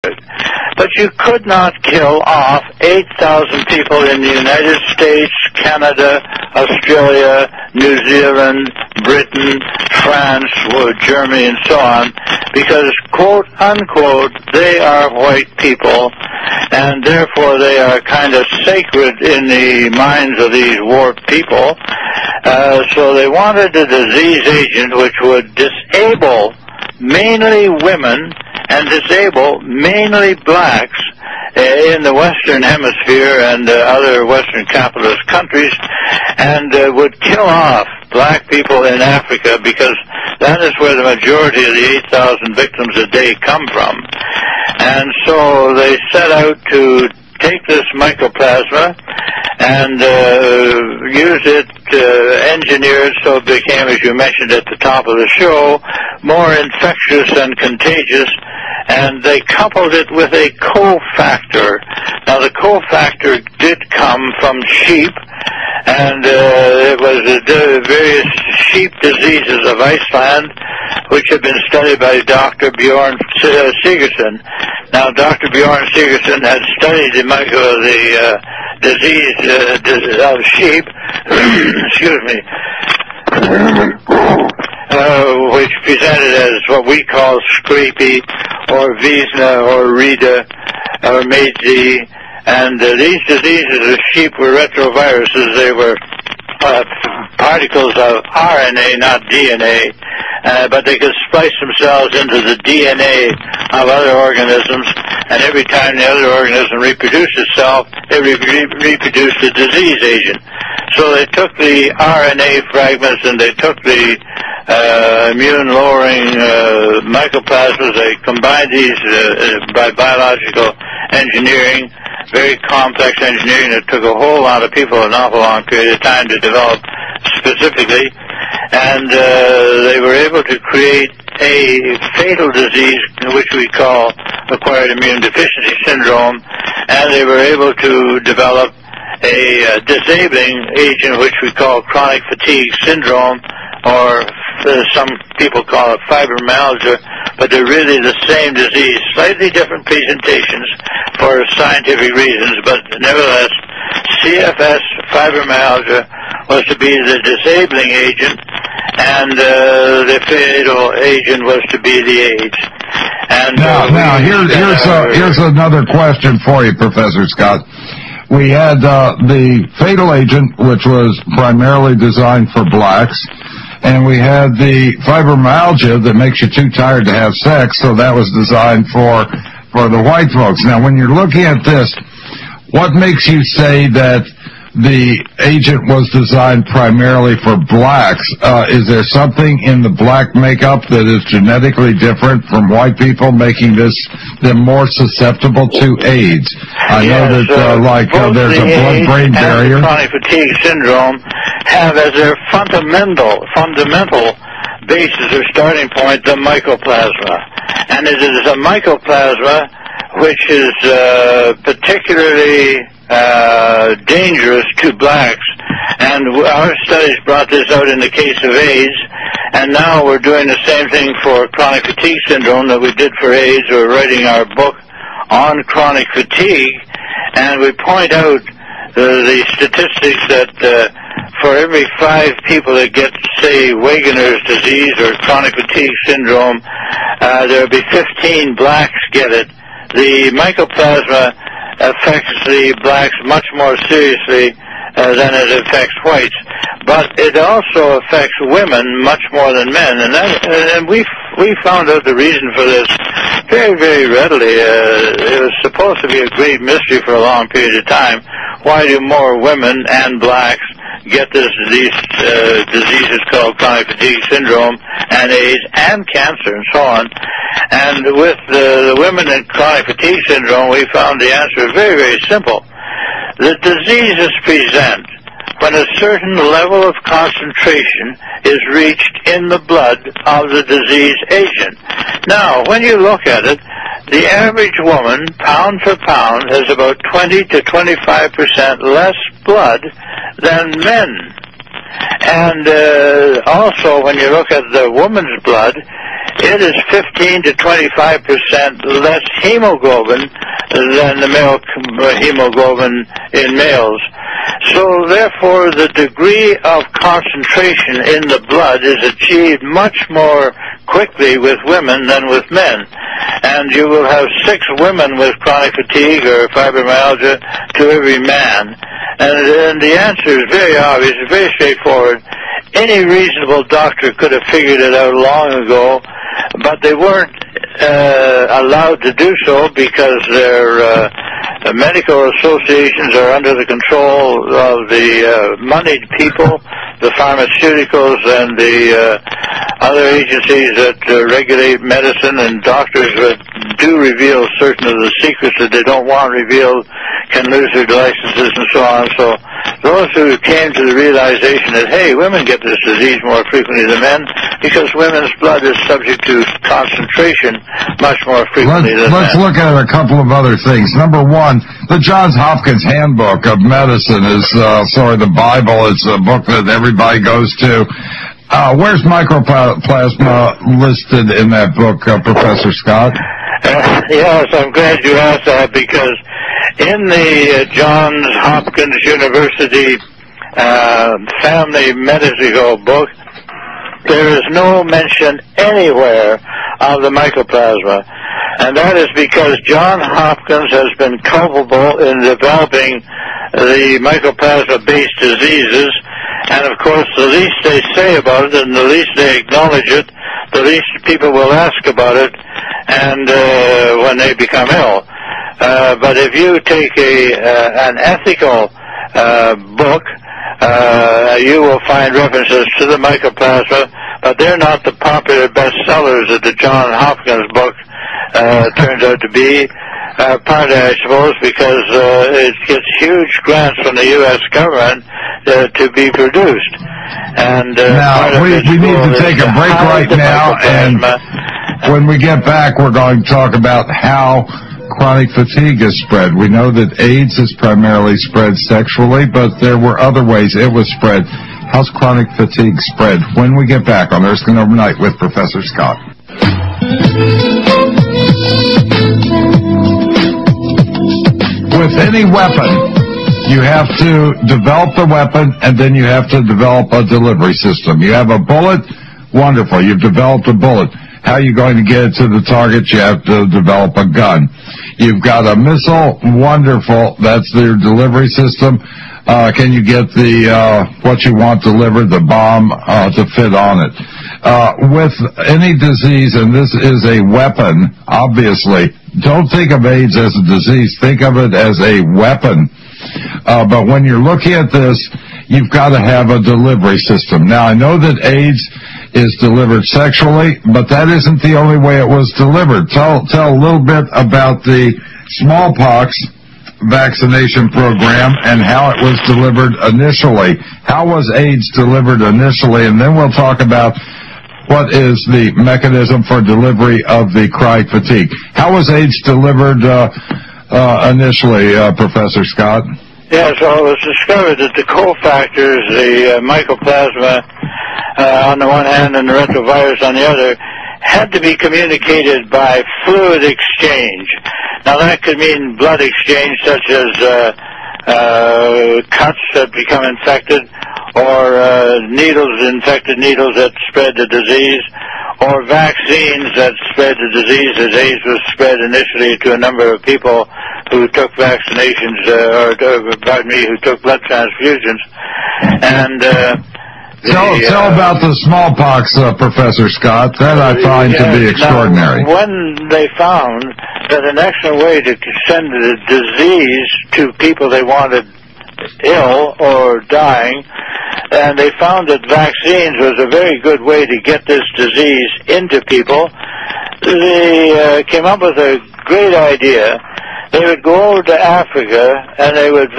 But you could not kill off 8,000 people in the United States, Canada, Australia, New Zealand, Britain, France, Germany, and so on, because, quote, unquote, they are white people, and therefore they are kind of sacred in the minds of these warped people. So they wanted a disease agent which would disable mainly women and disable mainly blacks in the Western Hemisphere and other Western capitalist countries, and would kill off black people in Africa, because that is where the majority of the 8,000 victims a day come from. And so they set out to take this mycoplasma and use it, engineered so it became, as you mentioned at the top of the show, more infectious and contagious, and they coupled it with a cofactor. Now, the cofactor did come from sheep, and it was the various sheep diseases of Iceland, which have been studied by Dr. Bjorn Sigurdsson. Now, Dr. Bjorn Sigurdsson had studied the disease of sheep, excuse me, which presented as what we call scrapie, or Wiesner, or Rita, or Meiji, and these diseases of sheep were retroviruses. They were particles of RNA, not DNA, but they could splice themselves into the DNA of other organisms, and every time the other organism reproduced itself, it reproduced a disease agent. So they took the RNA fragments and they took the immune-lowering mycoplasmas. They combined these by biological engineering, very complex engineering that took a whole lot of people an awful long period of time to develop specifically, and they were able to create a fatal disease which we call acquired immune deficiency syndrome, and they were able to develop a disabling agent which we call chronic fatigue syndrome, or some people call it fibromyalgia, but they're really the same disease, slightly different presentations for scientific reasons, but nevertheless, CFS fibromyalgia was to be the disabling agent, and the fatal agent was to be the AIDS. And now here's another question for you, Professor Scott. We had the fatal agent, which was primarily designed for blacks, and we had the fibromyalgia that makes you too tired to have sex, so that was designed for the white folks. Now, when you're looking at this, what makes you say that the agent was designed primarily for blacks? Is there something in the black makeup that is genetically different from white people, making them more susceptible to AIDS? I know that there's a blood-brain barrier. Chronic fatigue syndrome have as their fundamental basis or starting point the mycoplasma, and it is a mycoplasma which is particularly dangerous to blacks, and our studies brought this out in the case of AIDS, and now we're doing the same thing for chronic fatigue syndrome that we did for AIDS. We're writing our book on chronic fatigue, and we point out the statistics that for every 5 people that get, say, Wegener's disease or chronic fatigue syndrome, there will be 15 blacks get it. The mycoplasma affects the blacks much more seriously than it affects whites, but it also affects women much more than men, and we found out the reason for this very, very readily. It was supposed to be a great mystery for a long period of time. Why do more women and blacks get these diseases called chronic fatigue syndrome and AIDS and cancer and so on? And with the women in chronic fatigue syndrome, we found the answer very, very simple. The diseases present when a certain level of concentration is reached in the blood of the disease agent. Now, when you look at it, the average woman, pound for pound, has about 20 to 25% less blood than men. And also, when you look at the woman's blood, it is 15 to 25% less hemoglobin than the male hemoglobin in males. So therefore, the degree of concentration in the blood is achieved much more quickly with women than with men. And you will have 6 women with chronic fatigue or fibromyalgia to every man. And the answer is very obvious, very straightforward. Any reasonable doctor could have figured it out long ago, but they weren't allowed to do so because their medical associations are under the control of the moneyed people, the pharmaceuticals, and the other agencies that regulate medicine, and doctors that do reveal certain of the secrets that they don't want revealed can lose their licenses and so on. So those who came to the realization that, hey, women get this disease more frequently than men because women's blood is subject to concentration much more frequently than men. Let's look at a couple of other things. Number one, the Johns Hopkins Handbook of Medicine is sort of the Bible. It's a book that everybody goes to. Where's mycoplasma listed in that book, Professor Scott? Yes, I'm glad you asked that, because in the Johns Hopkins University Family Medicine book, there is no mention anywhere of the mycoplasma. And that is because Johns Hopkins has been culpable in developing the mycoplasma-based diseases. And, of course, the least they say about it and the least they acknowledge it, the least people will ask about it and when they become ill. But if you take an ethical book, you will find references to the mycoplasma, but they're not the popular bestsellers that the Johns Hopkins book turns out to be. Partly, I suppose, because it gets huge grants from the U.S. government to be produced. And now, we need to take a break right now, and when we get back, we're going to talk about how chronic fatigue is spread. We know that AIDS is primarily spread sexually, but there were other ways it was spread. How's chronic fatigue spread? When we get back on Erskine Overnight with Professor Scott. With any weapon, you have to develop the weapon, and then you have to develop a delivery system. You have a bullet, wonderful. You've developed a bullet. How are you going to get it to the target? You have to develop a gun. You've got a missile, wonderful. That's their delivery system. Can you get the what you want delivered, the bomb, to fit on it? With any disease, and this is a weapon, obviously, don't think of AIDS as a disease. Think of it as a weapon. But when you're looking at this, you've got to have a delivery system. Now, I know that AIDS is delivered sexually, but that isn't the only way it was delivered. Tell a little bit about the smallpox vaccination program and how it was delivered initially. How was AIDS delivered initially? And then we'll talk about what is the mechanism for delivery of the chronic fatigue. How was AIDS delivered initially, Professor Scott? Yes, well, it was discovered that the cofactors, the mycoplasma on the one hand and the retrovirus on the other, had to be communicated by fluid exchange. Now, that could mean blood exchange, such as cuts that become infected, or infected needles that spread the disease, or vaccines that spread the disease, as AIDS was spread initially to a number of people who took vaccinations, who took blood transfusions. And tell about the smallpox, Professor Scott. That I find to be extraordinary. Now, when they found that an excellent way to send the disease to people they wanted ill or dying, and they found that vaccines was a very good way to get this disease into people, they came up with a great idea. They would go over to Africa and they would